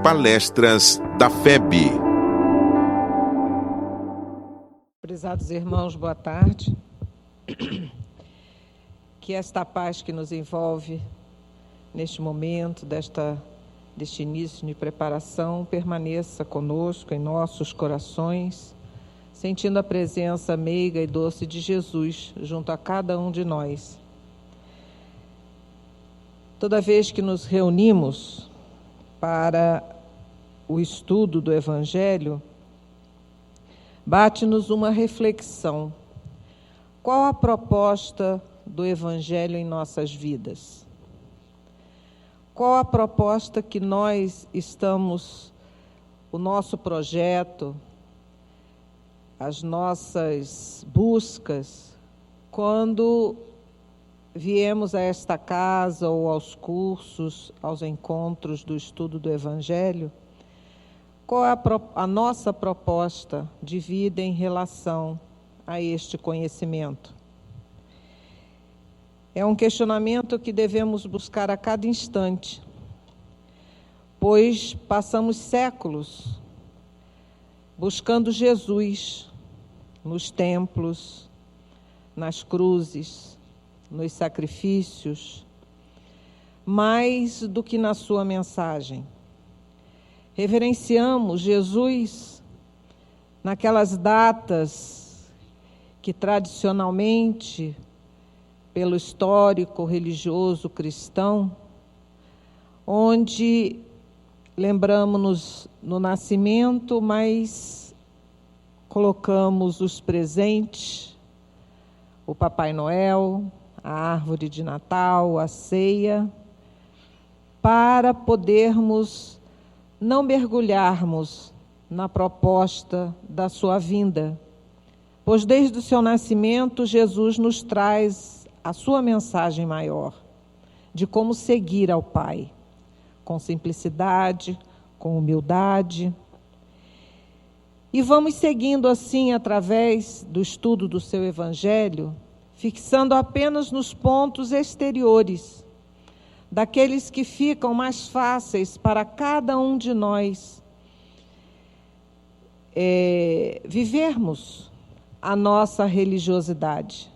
Palestras da FEB. Prezados irmãos, boa tarde. Que esta paz que nos envolve neste momento, deste início de preparação, permaneça conosco em nossos corações, sentindo a presença meiga e doce de Jesus junto a cada um de nós. Toda vez que nos reunimos para o estudo do Evangelho, bate-nos uma reflexão. Qual a proposta do Evangelho em nossas vidas? Qual a proposta que nós estamos, o nosso projeto, as nossas buscas, quando viemos a esta casa ou aos cursos, aos encontros do estudo do Evangelho? Qual é a nossa proposta de vida em relação a este conhecimento? É um questionamento que devemos buscar a cada instante, pois passamos séculos buscando Jesus nos templos, nas cruzes, nos sacrifícios, mais do que na sua mensagem. Reverenciamos Jesus naquelas datas que tradicionalmente, pelo histórico religioso cristão, onde lembramos-nos no nascimento, mas colocamos os presentes, o Papai Noel, a árvore de Natal, a ceia, para podermos não mergulharmos na proposta da sua vinda, pois desde o seu nascimento Jesus nos traz a sua mensagem maior de como seguir ao Pai, com simplicidade, com humildade. E vamos seguindo assim através do estudo do seu Evangelho, fixando apenas nos pontos exteriores, daqueles que ficam mais fáceis para cada um de nós vivermos a nossa religiosidade.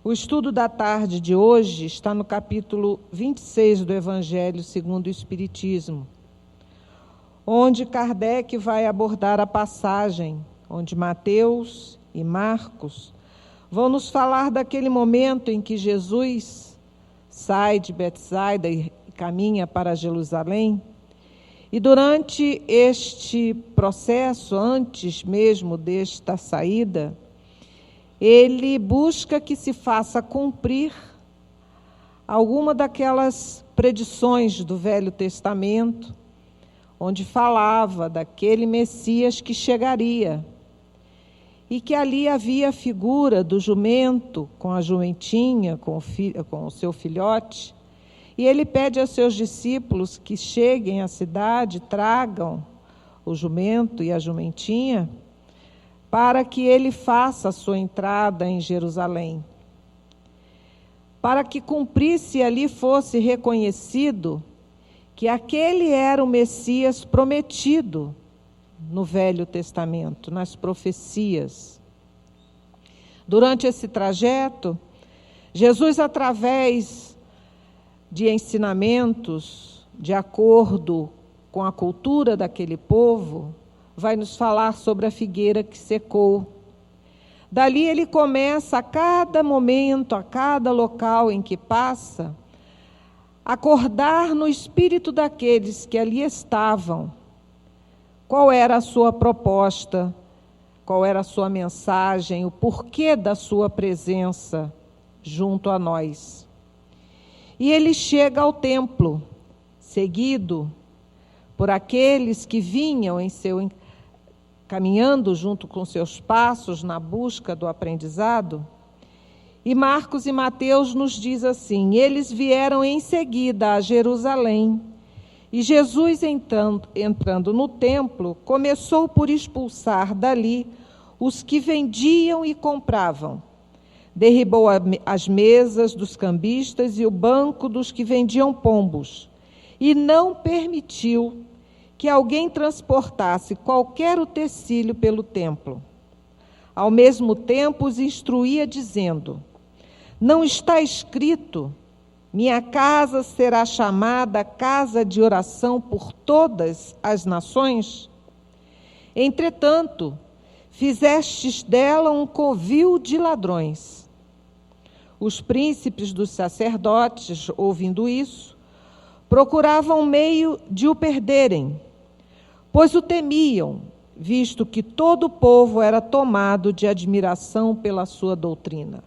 O estudo da tarde de hoje está no capítulo 26 do Evangelho segundo o Espiritismo, onde Kardec vai abordar a passagem onde Mateus e Marcos vão nos falar daquele momento em que Jesus sai de Betsaida e caminha para Jerusalém. E durante este processo, antes mesmo desta saída, ele busca que se faça cumprir alguma daquelas predições do Velho Testamento, onde falava daquele Messias que chegaria, e que ali havia a figura do jumento com a jumentinha, com o seu filhote, e ele pede aos seus discípulos que cheguem à cidade, tragam o jumento e a jumentinha, para que ele faça a sua entrada em Jerusalém. Para que cumprisse e ali fosse reconhecido que aquele era o Messias prometido no Velho Testamento, nas profecias. Durante esse trajeto, Jesus, através de ensinamentos, de acordo com a cultura daquele povo, vai nos falar sobre a figueira que secou. Dali ele começa a cada momento, a cada local em que passa, acordar no espírito daqueles que ali estavam. Qual era a sua proposta? Qual era a sua mensagem? O porquê da sua presença junto a nós? E ele chega ao templo, seguido por aqueles que vinham caminhando junto com seus passos na busca do aprendizado. E Marcos e Mateus nos diz assim: eles vieram em seguida a Jerusalém, e Jesus, entrando no templo, começou por expulsar dali os que vendiam e compravam. Derribou as mesas dos cambistas e o banco dos que vendiam pombos, e não permitiu que alguém transportasse qualquer utensílio pelo templo. Ao mesmo tempo os instruía, dizendo: não está escrito: minha casa será chamada casa de oração por todas as nações? Entretanto, fizestes dela um covil de ladrões. Os príncipes dos sacerdotes, ouvindo isso, procuravam meio de o perderem, pois o temiam, visto que todo o povo era tomado de admiração pela sua doutrina.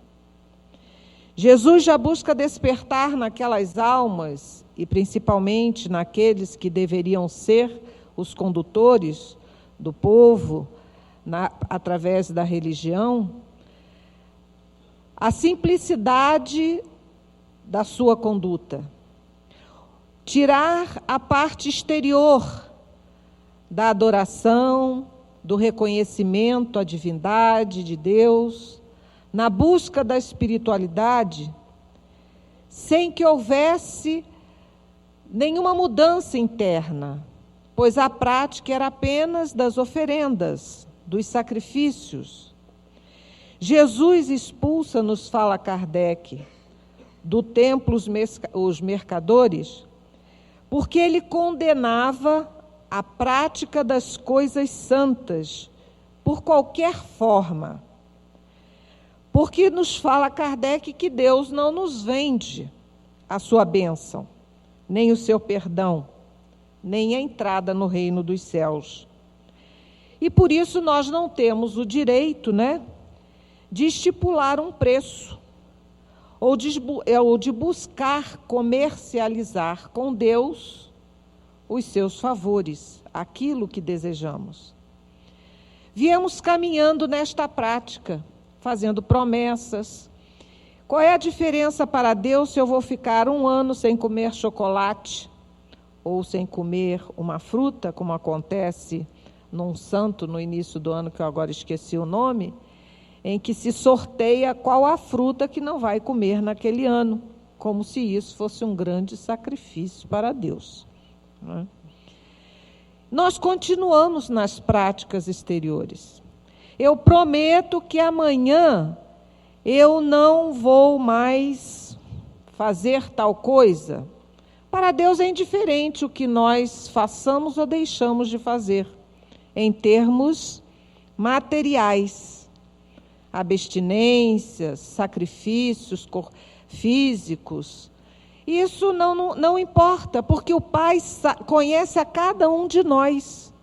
Jesus já busca despertar naquelas almas, e principalmente naqueles que deveriam ser os condutores do povo, através da religião, a simplicidade da sua conduta. Tirar a parte exterior da adoração, do reconhecimento à divindade de Deus, na busca da espiritualidade, sem que houvesse nenhuma mudança interna, pois a prática era apenas das oferendas, dos sacrifícios. Jesus expulsa, nos fala Kardec, do templo os mercadores, porque ele condenava a prática das coisas santas, por qualquer forma. Porque nos fala Kardec que Deus não nos vende a sua bênção, nem o seu perdão, nem a entrada no reino dos céus. E por isso nós não temos o direito, de estipular um preço, ou de buscar comercializar com Deus os seus favores, aquilo que desejamos. Viemos caminhando nesta prática, fazendo promessas. Qual é a diferença para Deus se eu vou ficar 1 ano sem comer chocolate ou sem comer uma fruta, como acontece num santo no início do ano, que eu agora esqueci o nome, em que se sorteia qual a fruta que não vai comer naquele ano, como se isso fosse um grande sacrifício para Deus. Nós continuamos nas práticas exteriores. Eu prometo que amanhã eu não vou mais fazer tal coisa. Para Deus é indiferente o que nós façamos ou deixamos de fazer, em termos materiais. Abstinências, sacrifícios físicos. Isso não importa, porque o Pai conhece a cada um de nós.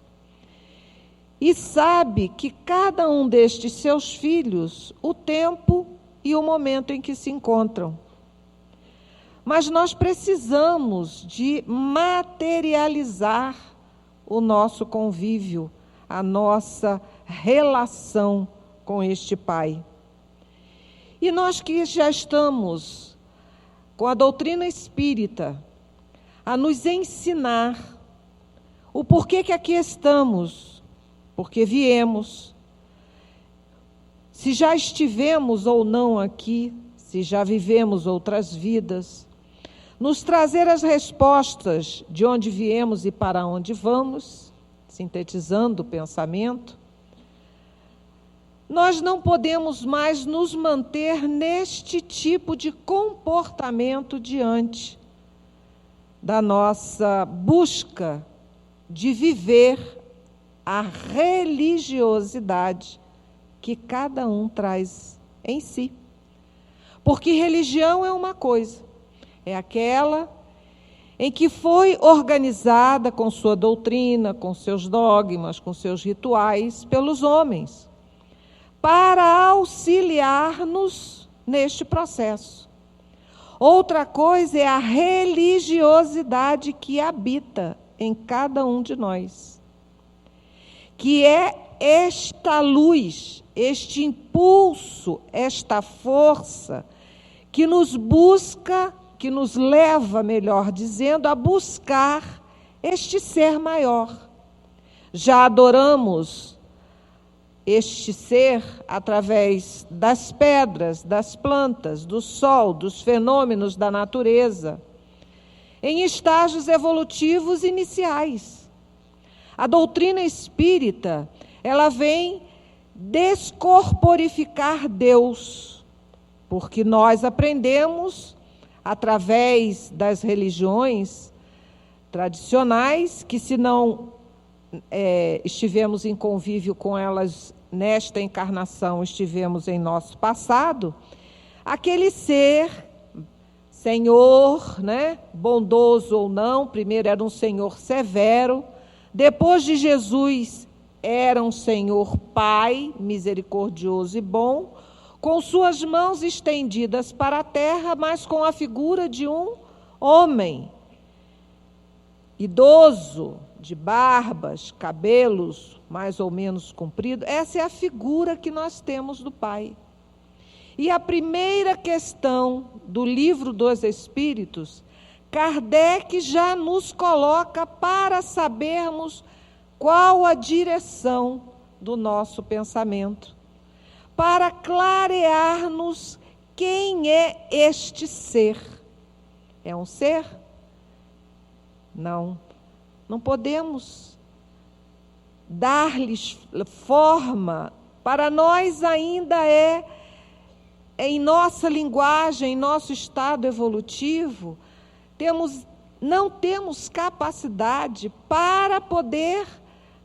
E sabe que cada um destes seus filhos, o tempo e o momento em que se encontram. Mas nós precisamos de materializar o nosso convívio, a nossa relação com este Pai. E nós que já estamos com a doutrina espírita a nos ensinar o porquê que aqui estamos, porque viemos, se já estivemos ou não aqui, se já vivemos outras vidas, nos trazer as respostas de onde viemos e para onde vamos, sintetizando o pensamento. Nós não podemos mais nos manter neste tipo de comportamento diante da nossa busca de viver a religiosidade que cada um traz em si. Porque religião é uma coisa, é aquela em que foi organizada com sua doutrina, com seus dogmas, com seus rituais pelos homens, para auxiliar-nos neste processo. Outra coisa é a religiosidade que habita em cada um de nós, que é esta luz, este impulso, esta força que nos busca, que nos leva, melhor dizendo, a buscar este ser maior. Já adoramos este ser através das pedras, das plantas, do sol, dos fenômenos da natureza, em estágios evolutivos iniciais. A doutrina espírita, ela vem descorporificar Deus, porque nós aprendemos, através das religiões tradicionais, que se não estivemos em convívio com elas nesta encarnação, estivemos em nosso passado, aquele ser, Senhor, né, bondoso ou não, primeiro era um Senhor severo, depois de Jesus era um Senhor Pai, misericordioso e bom, com suas mãos estendidas para a terra, mas com a figura de um homem, idoso, de barbas, cabelos mais ou menos compridos. Essa é a figura que nós temos do Pai. E a primeira questão do Livro dos Espíritos, Kardec já nos coloca para sabermos qual a direção do nosso pensamento, para clarear-nos quem é este ser. É um ser? Não. Não podemos dar-lhes forma. Para nós ainda é em nossa linguagem, em nosso estado evolutivo, não temos capacidade para poder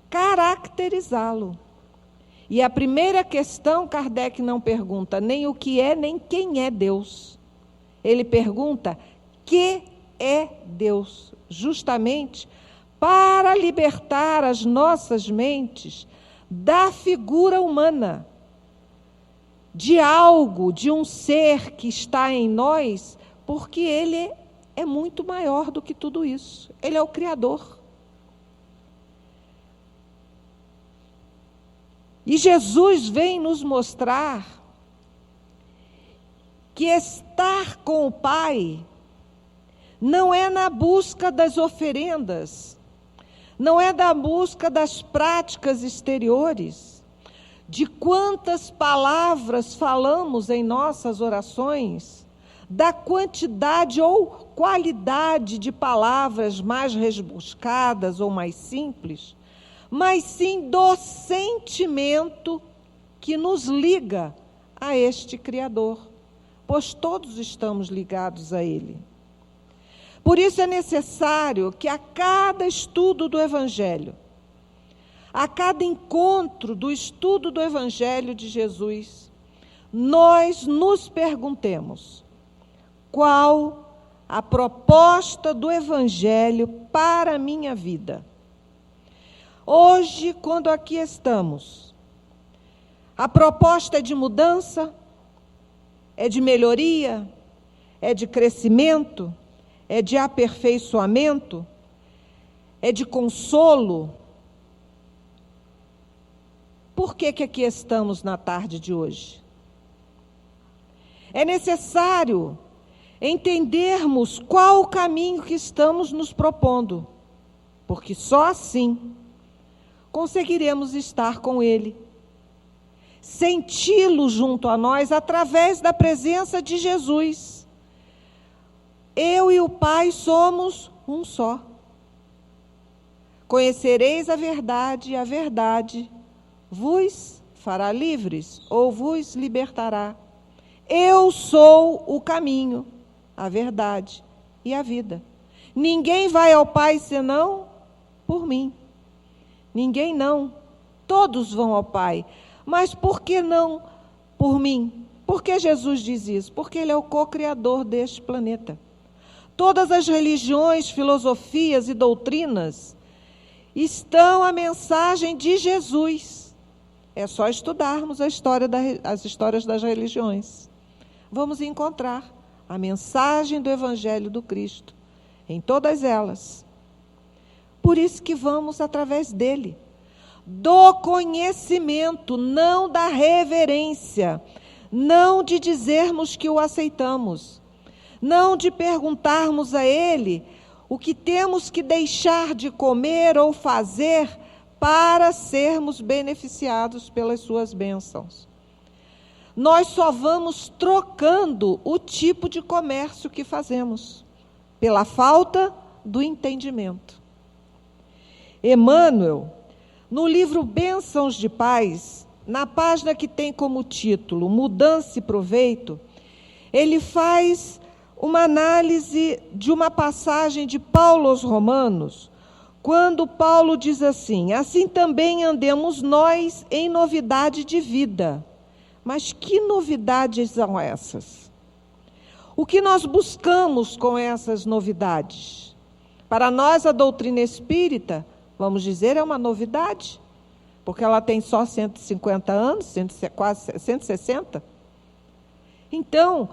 caracterizá-lo. E a primeira questão, Kardec não pergunta nem o que é, nem quem é Deus. Ele pergunta, que é Deus? Justamente para libertar as nossas mentes da figura humana, de algo, de um ser que está em nós, porque ele é muito maior do que tudo isso. Ele é o Criador. E Jesus vem nos mostrar que estar com o Pai não é na busca das oferendas, não é da busca das práticas exteriores, de quantas palavras falamos em nossas orações, da quantidade ou qualidade de palavras mais rebuscadas ou mais simples, mas sim do sentimento que nos liga a este Criador, pois todos estamos ligados a Ele. Por isso é necessário que a cada estudo do Evangelho, a cada encontro do estudo do Evangelho de Jesus, nós nos perguntemos qual a proposta do Evangelho para a minha vida. Hoje, quando aqui estamos, a proposta é de mudança, é de melhoria, é de crescimento, é de aperfeiçoamento, é de consolo. Por que aqui estamos na tarde de hoje? É necessário entendermos qual o caminho que estamos nos propondo, porque só assim conseguiremos estar com Ele, senti-lo junto a nós através da presença de Jesus. Eu e o Pai somos um só. Conhecereis a verdade, e a verdade vos fará livres, ou vos libertará. Eu sou o caminho, a verdade e a vida. Ninguém vai ao Pai senão por mim. Ninguém não. Todos vão ao Pai. Mas por que não por mim? Por que Jesus diz isso? Porque Ele é o co-criador deste planeta. Todas as religiões, filosofias e doutrinas estão a mensagem de Jesus. É só estudarmos as histórias das religiões. Vamos encontrar a mensagem do Evangelho do Cristo em todas elas. Por isso que vamos através dele. Do conhecimento, não da reverência, não de dizermos que o aceitamos, não de perguntarmos a ele o que temos que deixar de comer ou fazer para sermos beneficiados pelas suas bênçãos. Nós só vamos trocando o tipo de comércio que fazemos, pela falta do entendimento. Emmanuel, no livro Bênçãos de Paz, na página que tem como título Mudança e Proveito, ele faz uma análise de uma passagem de Paulo aos Romanos, quando Paulo diz assim: assim também andemos nós em novidade de vida. Mas que novidades são essas? O que nós buscamos com essas novidades? Para nós, a doutrina espírita, vamos dizer, é uma novidade, porque ela tem só 150 anos, quase 160. Então,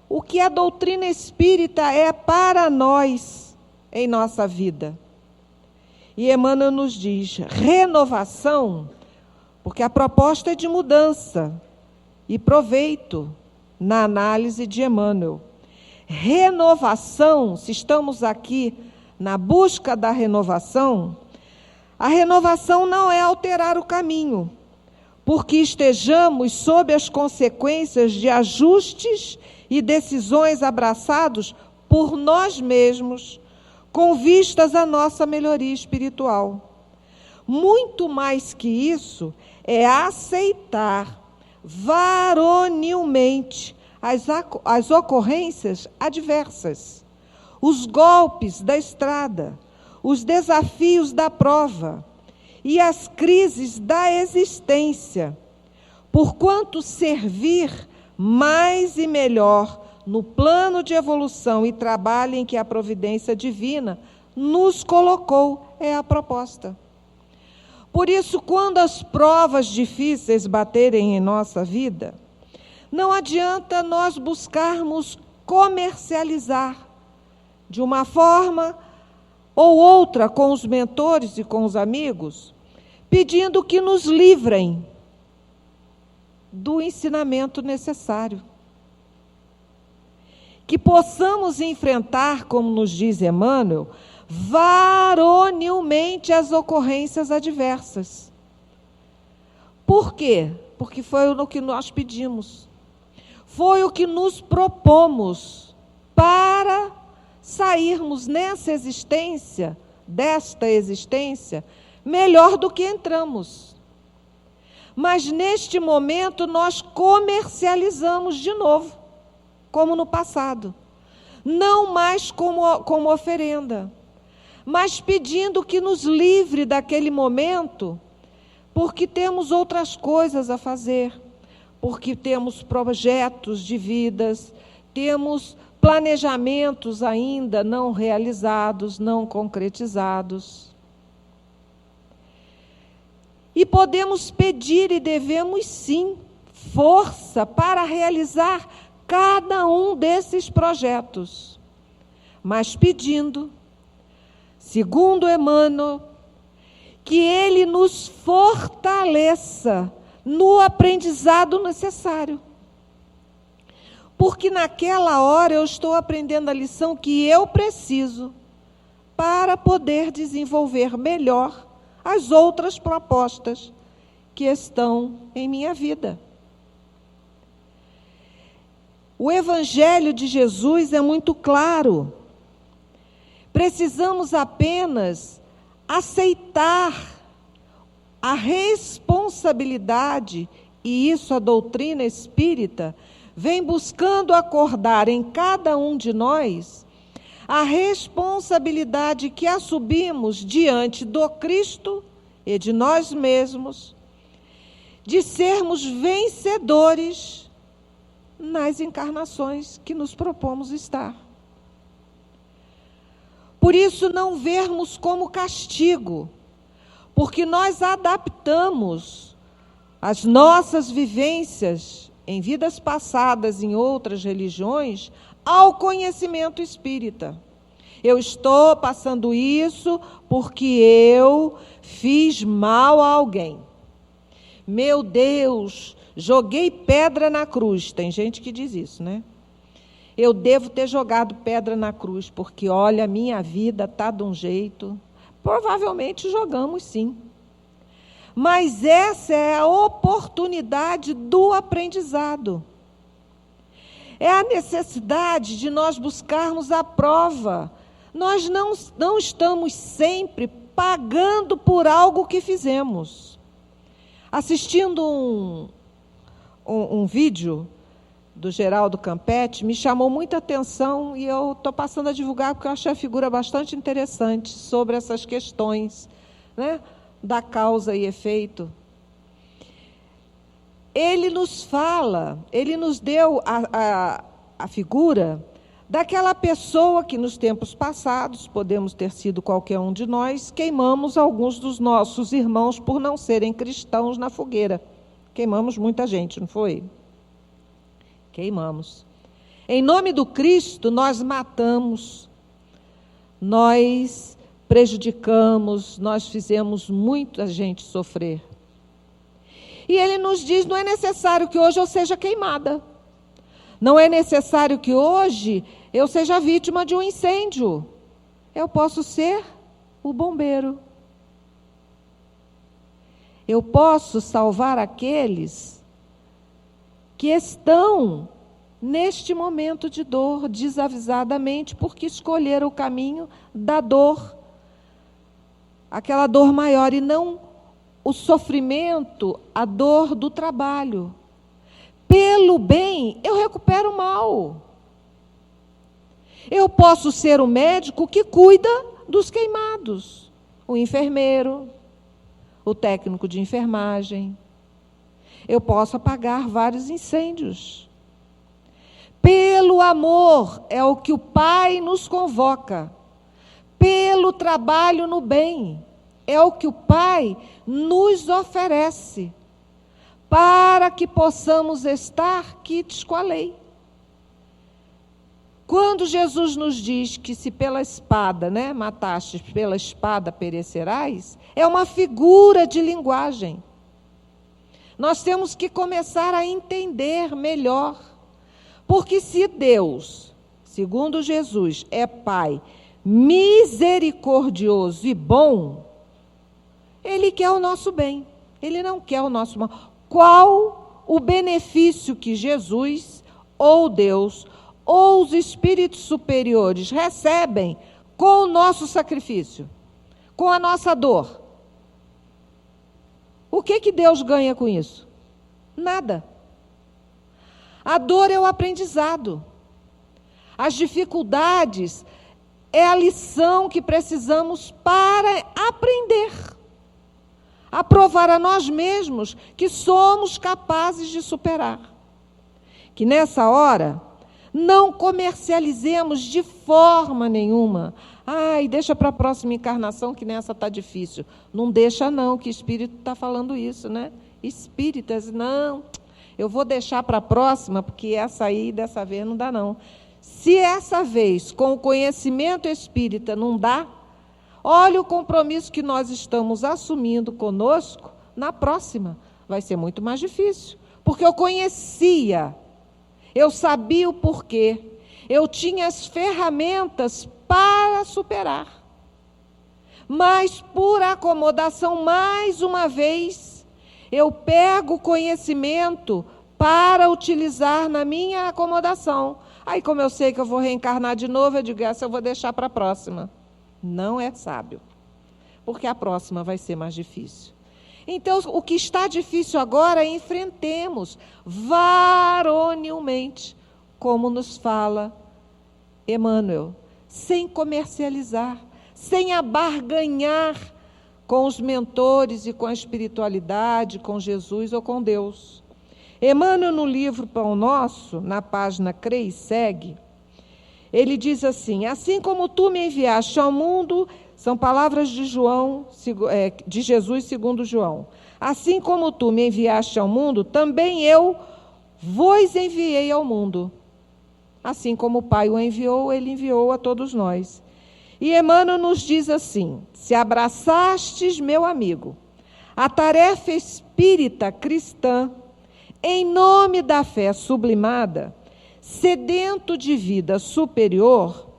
o que a doutrina espírita é para nós em nossa vida? E Emmanuel nos diz, renovação, porque a proposta é de mudança e proveito na análise de Emmanuel. Renovação, se estamos aqui na busca da renovação, a renovação não é alterar o caminho, porque estejamos sob as consequências de ajustes e decisões abraçados por nós mesmos, com vistas à nossa melhoria espiritual. Muito mais que isso, é aceitar varonilmente as ocorrências adversas, os golpes da estrada, os desafios da prova e as crises da existência, porquanto servir mais e melhor no plano de evolução e trabalho em que a providência divina nos colocou, é a proposta. Por isso, quando as provas difíceis baterem em nossa vida, não adianta nós buscarmos comercializar de uma forma ou outra com os mentores e com os amigos, pedindo que nos livrem do ensinamento necessário. Que possamos enfrentar, como nos diz Emmanuel, varonilmente as ocorrências adversas. Por quê? Porque foi o que nós pedimos. Foi o que nos propomos para sairmos desta existência, melhor do que entramos. Mas, neste momento, nós comercializamos de novo, como no passado. Não mais como oferenda, mas pedindo que nos livre daquele momento, porque temos outras coisas a fazer, porque temos projetos de vidas, temos planejamentos ainda não realizados, não concretizados. E podemos pedir e devemos sim força para realizar cada um desses projetos, mas pedindo, segundo Emmanuel, que ele nos fortaleça no aprendizado necessário. Porque naquela hora eu estou aprendendo a lição que eu preciso para poder desenvolver melhor as outras propostas que estão em minha vida. O Evangelho de Jesus é muito claro. Precisamos apenas aceitar a responsabilidade, e isso a doutrina espírita vem buscando acordar em cada um de nós, a responsabilidade que assumimos diante do Cristo e de nós mesmos, de sermos vencedores nas encarnações que nos propomos estar. Por isso, não vermos como castigo, porque nós adaptamos as nossas vivências em vidas passadas em outras religiões ao conhecimento espírita. Eu estou passando isso porque eu fiz mal a alguém. Meu Deus, joguei pedra na cruz. Tem gente que diz isso, né? Eu devo ter jogado pedra na cruz, porque, olha, a minha vida está de um jeito. Provavelmente jogamos, sim. Mas essa é a oportunidade do aprendizado. É a necessidade de nós buscarmos a prova. Nós não estamos sempre pagando por algo que fizemos. Assistindo um vídeo do Geraldo Campetti, me chamou muita atenção e eu estou passando a divulgar porque eu achei a figura bastante interessante sobre essas questões, né, da causa e efeito. Ele nos fala, ele nos deu a figura daquela pessoa que nos tempos passados, podemos ter sido qualquer um de nós, queimamos alguns dos nossos irmãos por não serem cristãos na fogueira. Queimamos muita gente, não foi? Queimamos. Em nome do Cristo, nós matamos, nós prejudicamos, nós fizemos muita gente sofrer. E ele nos diz, não é necessário que hoje eu seja queimada. Não é necessário que hoje eu seja vítima de um incêndio. Eu posso ser o bombeiro. Eu posso salvar aqueles que estão neste momento de dor, desavisadamente, porque escolheram o caminho da dor. Aquela dor maior e não o sofrimento, a dor do trabalho. Pelo bem, eu recupero o mal. Eu posso ser o médico que cuida dos queimados, o enfermeiro, o técnico de enfermagem. Eu posso apagar vários incêndios. Pelo amor é o que o Pai nos convoca. Pelo trabalho no bem é o que o Pai nos oferece, para que possamos estar quites com a lei. Quando Jesus nos diz que se pela espada, matastes, pela espada perecerás, é uma figura de linguagem. Nós temos que começar a entender melhor, porque se Deus, segundo Jesus, é Pai misericordioso e bom, Ele quer o nosso bem, Ele não quer o nosso mal. Qual o benefício que Jesus, ou Deus, ou os espíritos superiores recebem com o nosso sacrifício, com a nossa dor? O que Deus ganha com isso? Nada. A dor é o aprendizado. As dificuldades é a lição que precisamos para aprender. A provar a nós mesmos que somos capazes de superar. Que nessa hora não comercializemos de forma nenhuma. Ai, deixa para a próxima encarnação que nessa está difícil. Não deixa não, que espírito está falando isso, né? Espíritas, não, eu vou deixar para a próxima, porque essa aí, dessa vez, não dá não. Se essa vez, com o conhecimento espírita, não dá, olha o compromisso que nós estamos assumindo conosco, na próxima vai ser muito mais difícil. Porque eu conhecia, eu sabia o porquê, eu tinha as ferramentas para superar. Mas, por acomodação, mais uma vez, eu pego o conhecimento para utilizar na minha acomodação. Aí, como eu sei que eu vou reencarnar de novo, eu digo, essa eu vou deixar para a próxima. Não é sábio, porque a próxima vai ser mais difícil. Então, o que está difícil agora, enfrentemos varonilmente, como nos fala Emmanuel, sem comercializar, sem abarganhar com os mentores e com a espiritualidade, com Jesus ou com Deus. Emmanuel, no livro Pão Nosso, na página Crê e Segue, ele diz assim: assim como tu me enviaste ao mundo, são palavras de de Jesus segundo João, assim como tu me enviaste ao mundo, também eu vos enviei ao mundo. Assim como o Pai o enviou, ele enviou a todos nós. E Emmanuel nos diz assim: se abraçastes, meu amigo, a tarefa espírita cristã, em nome da fé sublimada, sedento de vida superior,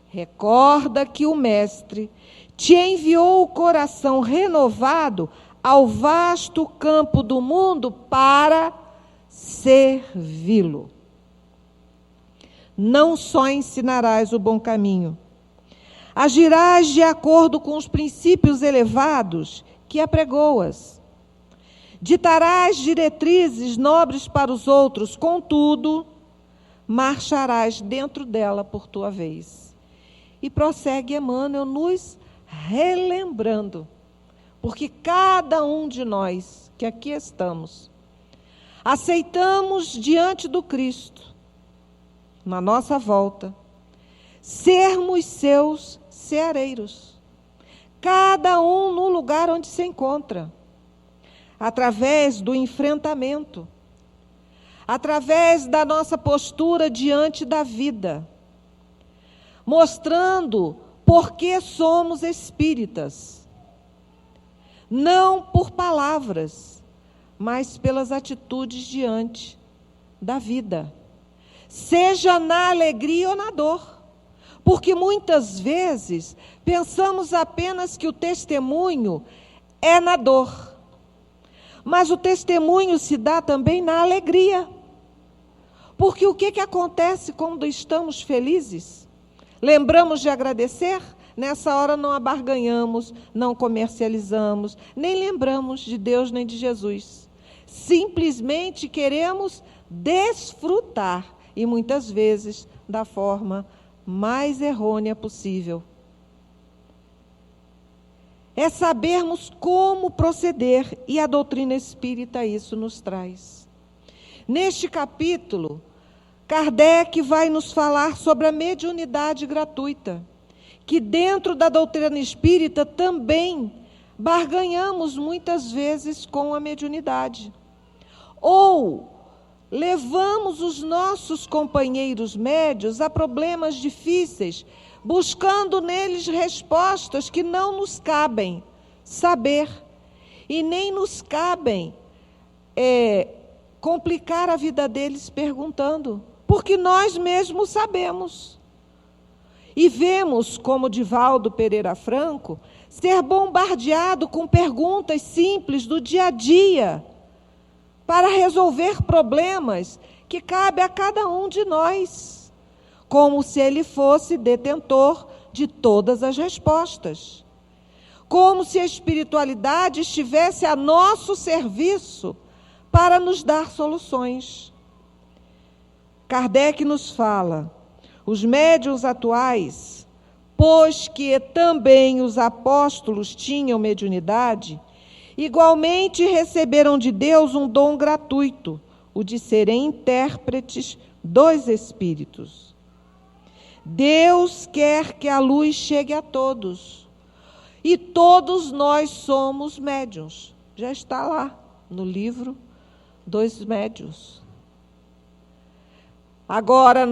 recorda que o Mestre te enviou o coração renovado ao vasto campo do mundo para servi-lo. Não só ensinarás o bom caminho, agirás de acordo com os princípios elevados que apregoas. Ditarás diretrizes nobres para os outros, contudo, marcharás dentro dela por tua vez. E prossegue Emmanuel nos relembrando, porque cada um de nós que aqui estamos, aceitamos diante do Cristo, na nossa volta, sermos seus ceareiros, cada um no lugar onde se encontra, através do enfrentamento, através da nossa postura diante da vida, mostrando por que somos espíritas, não por palavras, mas pelas atitudes diante da vida, seja na alegria ou na dor, porque muitas vezes pensamos apenas que o testemunho é na dor, mas o testemunho se dá também na alegria, porque o que acontece quando estamos felizes? Lembramos de agradecer? Nessa hora não abarganhamos, não comercializamos, nem lembramos de Deus nem de Jesus. Simplesmente queremos desfrutar, e muitas vezes da forma mais errônea possível. É sabermos como proceder, e a doutrina espírita isso nos traz. Neste capítulo, Kardec vai nos falar sobre a mediunidade gratuita, que dentro da doutrina espírita também barganhamos muitas vezes com a mediunidade. Ou levamos os nossos companheiros médios a problemas difíceis, buscando neles respostas que não nos cabem saber, e nem nos cabem complicar a vida deles perguntando, porque nós mesmos sabemos. E vemos, como Divaldo Pereira Franco, ser bombardeado com perguntas simples do dia a dia, para resolver problemas que cabe a cada um de nós, como se ele fosse detentor de todas as respostas, como se a espiritualidade estivesse a nosso serviço para nos dar soluções. Kardec nos fala: os médiuns atuais, pois que também os apóstolos tinham mediunidade, igualmente receberam de Deus um dom gratuito, o de serem intérpretes dos Espíritos. Deus quer que a luz chegue a todos, e todos nós somos médiuns. Já está lá no livro dos médiuns. Agora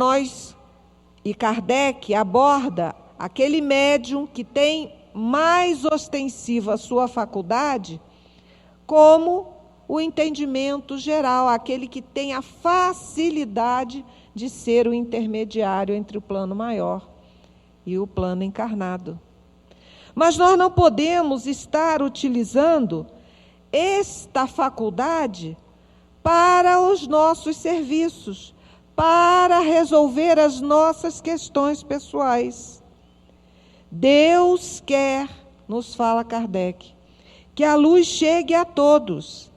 e Kardec aborda aquele médium que tem mais ostensiva a sua faculdade, como o entendimento geral, aquele que tem a facilidade de ser o intermediário entre o plano maior e o plano encarnado. Mas nós não podemos estar utilizando esta faculdade para os nossos serviços, para resolver as nossas questões pessoais. Deus quer, nos fala Kardec, que a luz chegue a todos.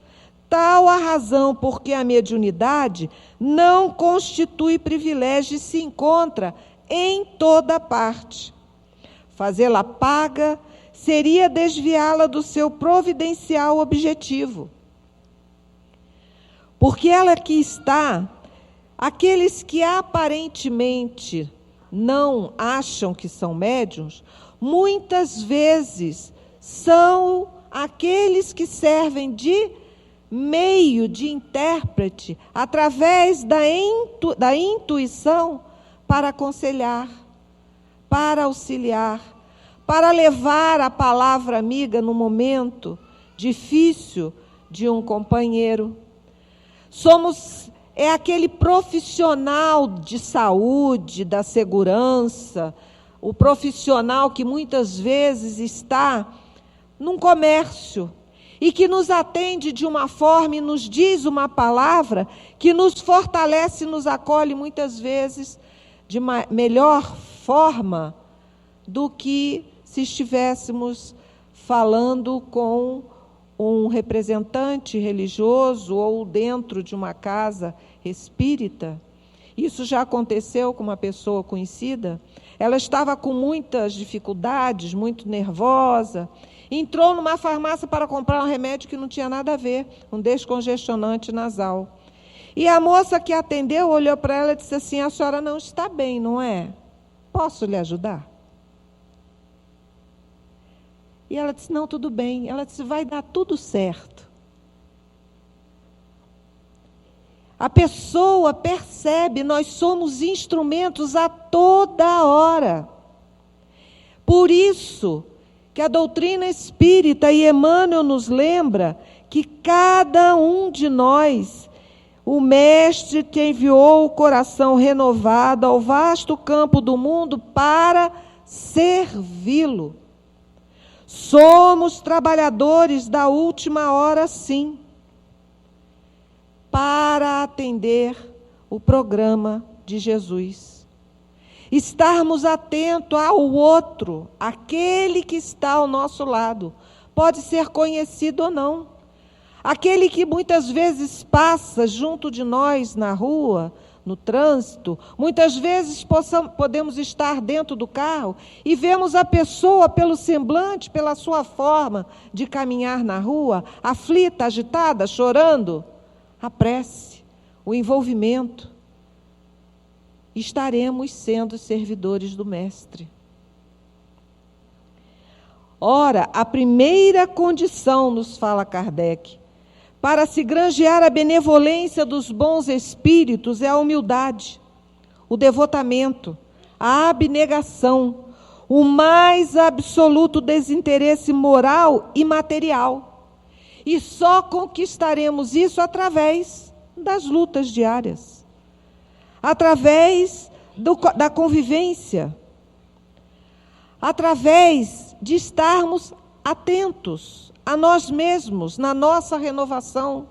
Tal a razão porque a mediunidade não constitui privilégio e se encontra em toda parte. Fazê-la paga seria desviá-la do seu providencial objetivo. Porque ela aqui está, aqueles que aparentemente não acham que são médiuns, muitas vezes são aqueles que servem de meio de intérprete, através da intuição, para aconselhar, para auxiliar, para levar a palavra amiga no momento difícil de um companheiro. É aquele profissional de saúde, da segurança, o profissional que muitas vezes está num comércio e que nos atende de uma forma e nos diz uma palavra que nos fortalece e nos acolhe muitas vezes de melhor forma do que se estivéssemos falando com um representante religioso ou dentro de uma casa espírita. Isso já aconteceu com uma pessoa conhecida. Ela estava com muitas dificuldades, muito nervosa, entrou numa farmácia para comprar um remédio que não tinha nada a ver, um descongestionante nasal. E a moça que atendeu olhou para ela e disse assim: a senhora não está bem, não é? Posso lhe ajudar? E ela disse: não, tudo bem. Ela disse: vai dar tudo certo. A pessoa percebe, nós somos instrumentos a toda hora. Por isso que a doutrina espírita e Emmanuel nos lembra que cada um de nós, o Mestre te enviou o coração renovado ao vasto campo do mundo para servi-lo. Somos trabalhadores da última hora, sim, para atender o programa de Jesus. Estarmos atentos ao outro, aquele que está ao nosso lado, pode ser conhecido ou não. Aquele que muitas vezes passa junto de nós na rua, no trânsito, muitas vezes podemos estar dentro do carro e vemos a pessoa pelo semblante, pela sua forma de caminhar na rua, aflita, agitada, chorando. A prece, o envolvimento, estaremos sendo servidores do Mestre. Ora, a primeira condição, nos fala Kardec, para se granjear a benevolência dos bons espíritos é a humildade, o devotamento, a abnegação, o mais absoluto desinteresse moral e material. E só conquistaremos isso através das lutas diárias, através da convivência, através de estarmos atentos a nós mesmos, na nossa renovação.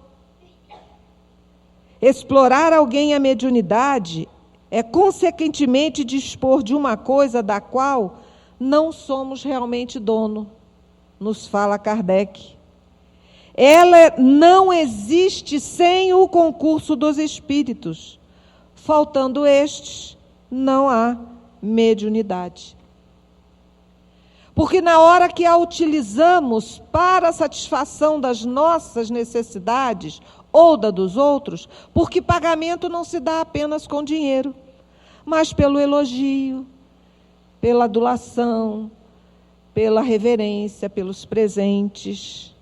Explorar alguém a mediunidade é, consequentemente, dispor de uma coisa da qual não somos realmente dono, nos fala Kardec. Ela não existe sem o concurso dos espíritos. Faltando estes, não há mediunidade. Porque na hora que a utilizamos para a satisfação das nossas necessidades ou da dos outros, porque pagamento não se dá apenas com dinheiro, mas pelo elogio, pela adulação, pela reverência, pelos presentes.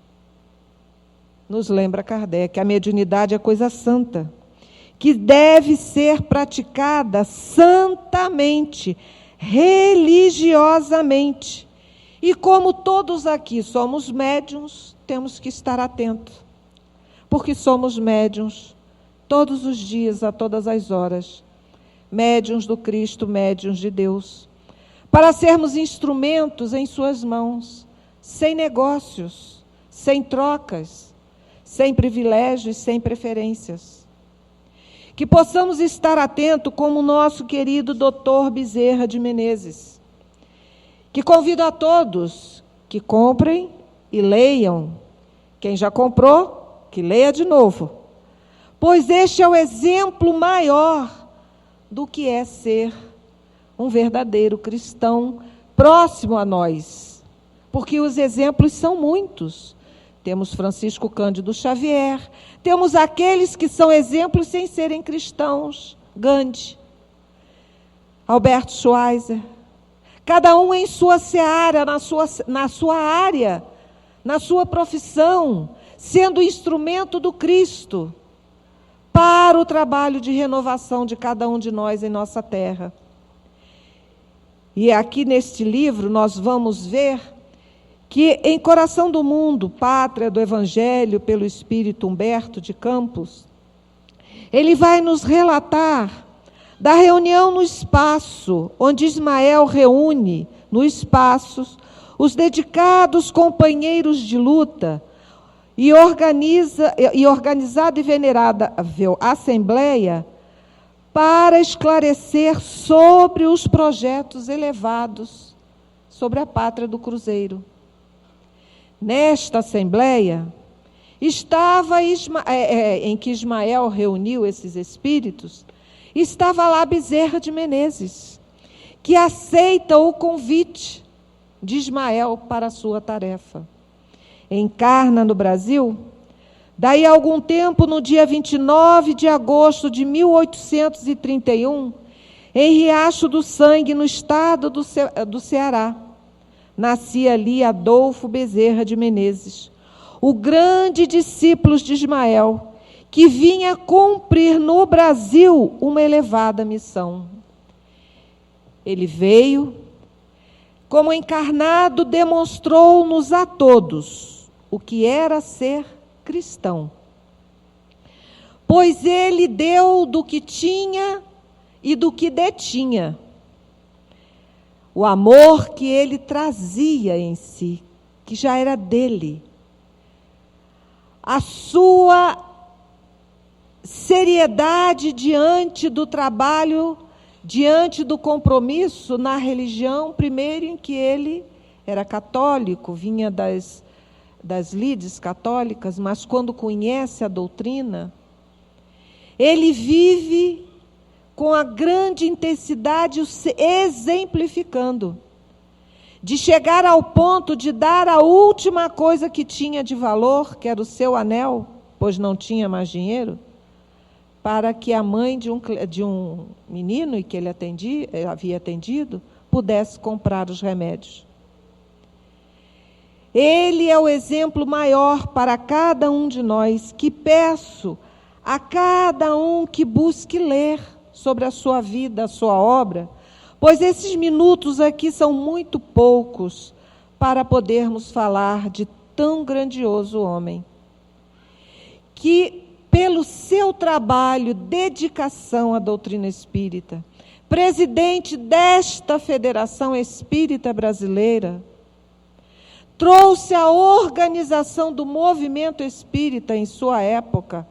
Nos lembra Kardec, a mediunidade é coisa santa, que deve ser praticada santamente, religiosamente. E como todos aqui somos médiuns, temos que estar atentos, porque somos médiuns todos os dias, a todas as horas, médiuns do Cristo, médiuns de Deus, para sermos instrumentos em suas mãos, sem negócios, sem trocas, sem privilégios, sem preferências. Que possamos estar atentos como o nosso querido Dr. Bezerra de Menezes, que convido a todos que comprem e leiam. Quem já comprou, que leia de novo. Pois este é o exemplo maior do que é ser um verdadeiro cristão próximo a nós. Porque os exemplos são muitos. Temos Francisco Cândido Xavier, temos aqueles que são exemplos sem serem cristãos, Gandhi, Albert Schweitzer, cada um em sua seara, na sua área, na sua profissão, sendo instrumento do Cristo para o trabalho de renovação de cada um de nós em nossa terra. E aqui neste livro nós vamos ver que em Coração do Mundo, Pátria do Evangelho, pelo Espírito Humberto de Campos, ele vai nos relatar da reunião no espaço, onde Ismael reúne, no espaço, os dedicados companheiros de luta e organizada e venerável assembleia para esclarecer sobre os projetos elevados sobre a pátria do Cruzeiro. Nesta assembleia, estava em que Ismael reuniu esses espíritos, estava lá Bezerra de Menezes, que aceita o convite de Ismael para a sua tarefa. Encarna no Brasil, daí a algum tempo, no dia 29 de agosto de 1831, em Riacho do Sangue, no estado do Ceará. Nascia ali Adolfo Bezerra de Menezes, o grande discípulo de Ismael, que vinha cumprir no Brasil uma elevada missão. Ele veio, como encarnado, demonstrou-nos a todos o que era ser cristão, pois ele deu do que tinha e do que detinha, o amor que ele trazia em si, que já era dele, a sua seriedade diante do trabalho, diante do compromisso na religião, primeiro em que ele era católico, vinha das lides católicas, mas quando conhece a doutrina, ele vive com a grande intensidade, exemplificando, de chegar ao ponto de dar a última coisa que tinha de valor, que era o seu anel, pois não tinha mais dinheiro, para que a mãe de um menino que ele havia atendido pudesse comprar os remédios. Ele é o exemplo maior para cada um de nós, que peço a cada um que busque ler sobre a sua vida, a sua obra, pois esses minutos aqui são muito poucos para podermos falar de tão grandioso homem, que pelo seu trabalho, dedicação à doutrina espírita, presidente desta Federação Espírita Brasileira, trouxe a organização do movimento espírita em sua época,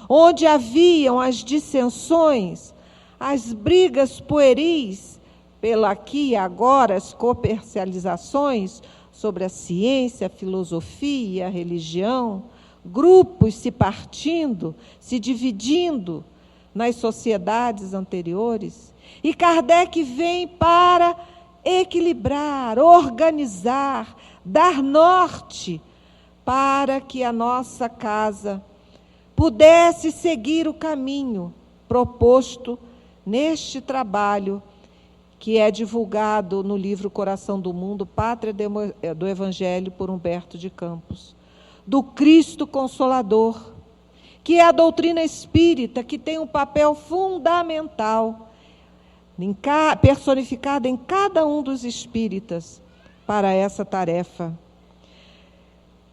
onde haviam as dissensões, as brigas pueris, pelo aqui e agora, as comercializações sobre a ciência, a filosofia, a religião, grupos se partindo, se dividindo nas sociedades anteriores. E Kardec vem para equilibrar, organizar, dar norte para que a nossa casa pudesse seguir o caminho proposto neste trabalho que é divulgado no livro Coração do Mundo, Pátria do Evangelho, por Humberto de Campos, do Cristo Consolador, que é a doutrina espírita, que tem um papel fundamental, personificado em cada um dos espíritas, para essa tarefa.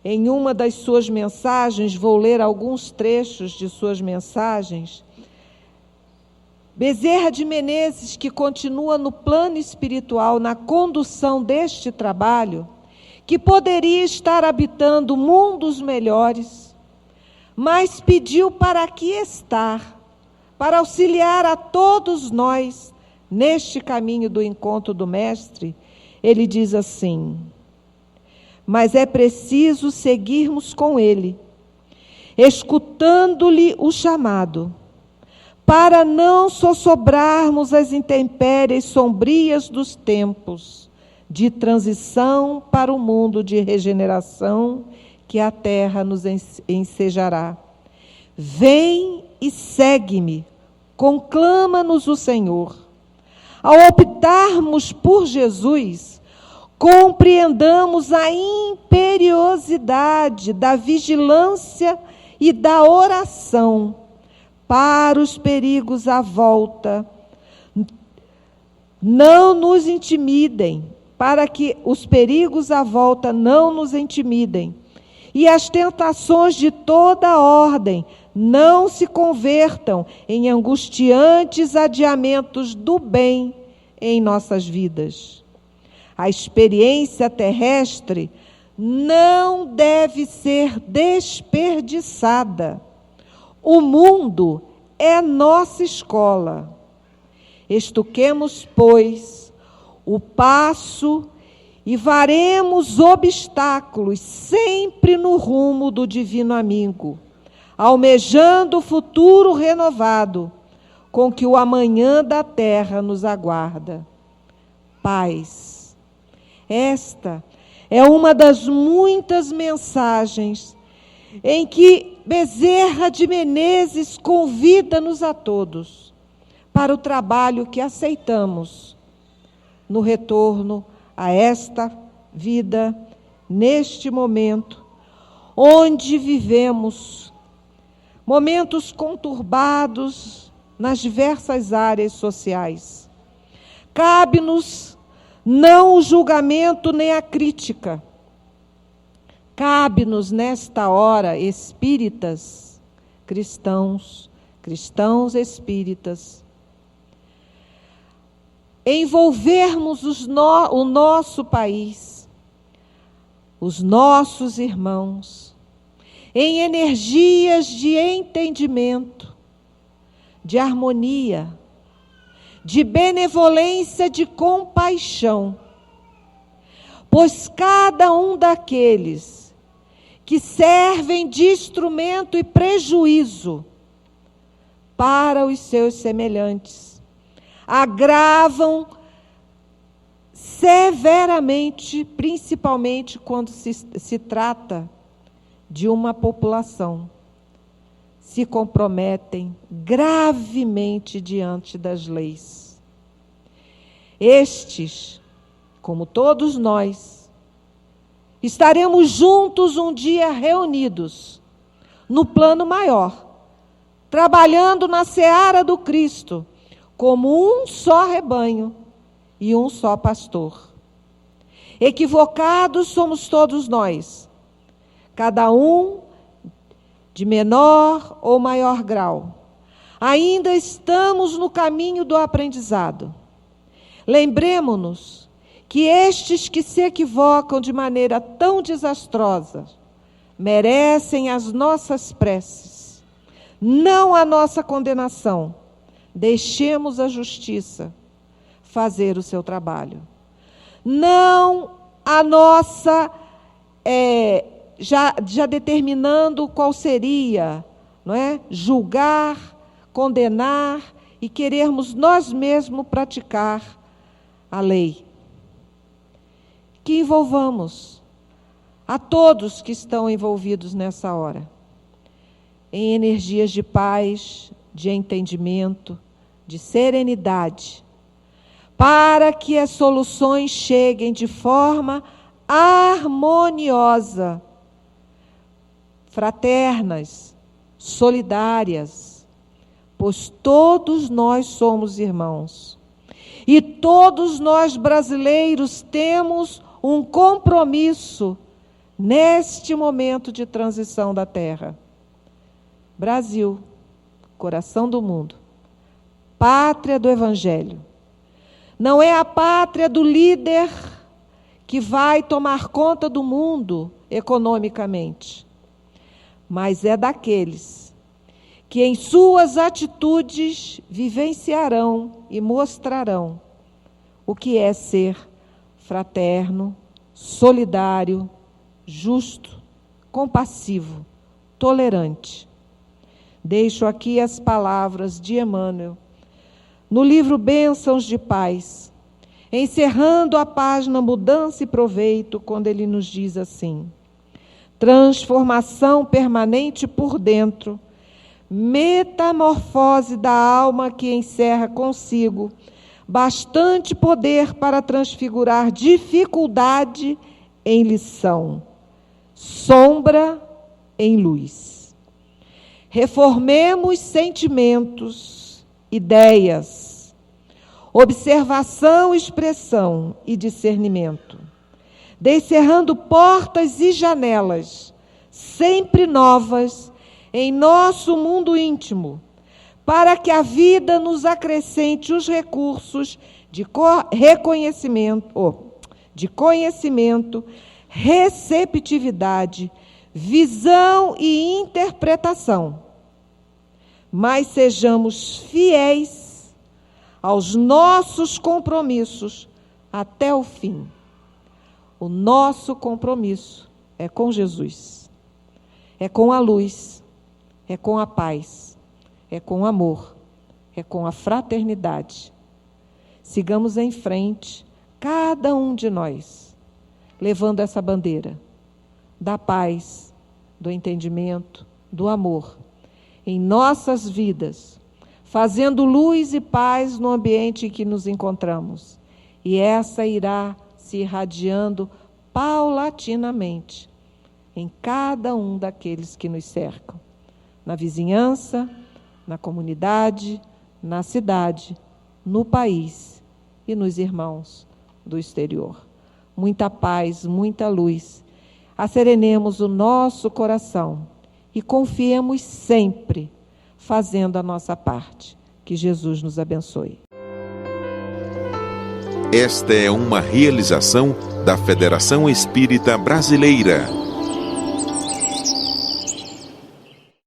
Em uma das suas mensagens, vou ler alguns trechos de suas mensagens, Bezerra de Menezes, que continua no plano espiritual, na condução deste trabalho, que poderia estar habitando mundos melhores, mas pediu para aqui estar, para auxiliar a todos nós neste caminho do encontro do Mestre. Ele diz assim: mas é preciso seguirmos com ele, escutando-lhe o chamado, para não sossobrarmos as intempéries sombrias dos tempos de transição para o mundo de regeneração que a terra nos ensejará. Vem e segue-me, conclama-nos o Senhor. Ao optarmos por Jesus, compreendamos a imperiosidade da vigilância e da oração para os perigos à volta. Não nos intimidem, para que os perigos à volta não nos intimidem, e as tentações de toda ordem não se convertam em angustiantes adiamentos do bem em nossas vidas. A experiência terrestre não deve ser desperdiçada. O mundo é nossa escola. Estuquemos, pois, o passo e varemos obstáculos sempre no rumo do divino amigo, almejando o futuro renovado com que o amanhã da terra nos aguarda. Paz. Esta é uma das muitas mensagens em que Bezerra de Menezes convida-nos a todos para o trabalho que aceitamos no retorno a esta vida, neste momento, onde vivemos momentos conturbados nas diversas áreas sociais. Cabe-nos não o julgamento nem a crítica. Cabe-nos nesta hora, espíritas, cristãos espíritas, envolvermos o nosso país, os nossos irmãos, em energias de entendimento, de harmonia, de benevolência, de compaixão, pois cada um daqueles que servem de instrumento e prejuízo para os seus semelhantes agravam severamente, principalmente quando se trata de uma população, se comprometem gravemente diante das leis. Estes, como todos nós, estaremos juntos um dia reunidos no plano maior, trabalhando na seara do Cristo, como um só rebanho e um só pastor. Equivocados somos todos nós, cada um de menor ou maior grau. Ainda estamos no caminho do aprendizado. Lembremo-nos que estes que se equivocam de maneira tão desastrosa merecem as nossas preces, não a nossa condenação. Deixemos a justiça fazer o seu trabalho. Não a nossa, já determinando qual seria, não é? Julgar, condenar e querermos nós mesmos praticar a lei. Que envolvamos a todos que estão envolvidos nessa hora, em energias de paz, de entendimento, de serenidade, para que as soluções cheguem de forma harmoniosa, fraternas, solidárias, pois todos nós somos irmãos. E todos nós brasileiros temos um compromisso neste momento de transição da Terra. Brasil, coração do mundo, pátria do Evangelho. Não é a pátria do líder que vai tomar conta do mundo economicamente, mas é daqueles que em suas atitudes vivenciarão e mostrarão o que é ser fraterno, solidário, justo, compassivo, tolerante. Deixo aqui as palavras de Emmanuel, no livro Bênçãos de Paz, encerrando a página Mudança e Proveito, quando ele nos diz assim: transformação permanente por dentro, metamorfose da alma que encerra consigo bastante poder para transfigurar dificuldade em lição, sombra em luz. Reformemos sentimentos, ideias, observação, expressão e discernimento, descerrando portas e janelas, sempre novas, em nosso mundo íntimo, para que a vida nos acrescente os recursos de conhecimento, receptividade, visão e interpretação, mas sejamos fiéis aos nossos compromissos até o fim. O nosso compromisso é com Jesus, é com a luz, é com a paz, é com o amor, é com a fraternidade. Sigamos em frente, cada um de nós, levando essa bandeira da paz, do entendimento, do amor, em nossas vidas, fazendo luz e paz no ambiente em que nos encontramos. E essa irá se irradiando paulatinamente em cada um daqueles que nos cercam, na vizinhança, na comunidade, na cidade, no país e nos irmãos do exterior. Muita paz, muita luz. Acerenemos o nosso coração e confiemos sempre, fazendo a nossa parte. Que Jesus nos abençoe. Esta é uma realização da Federação Espírita Brasileira.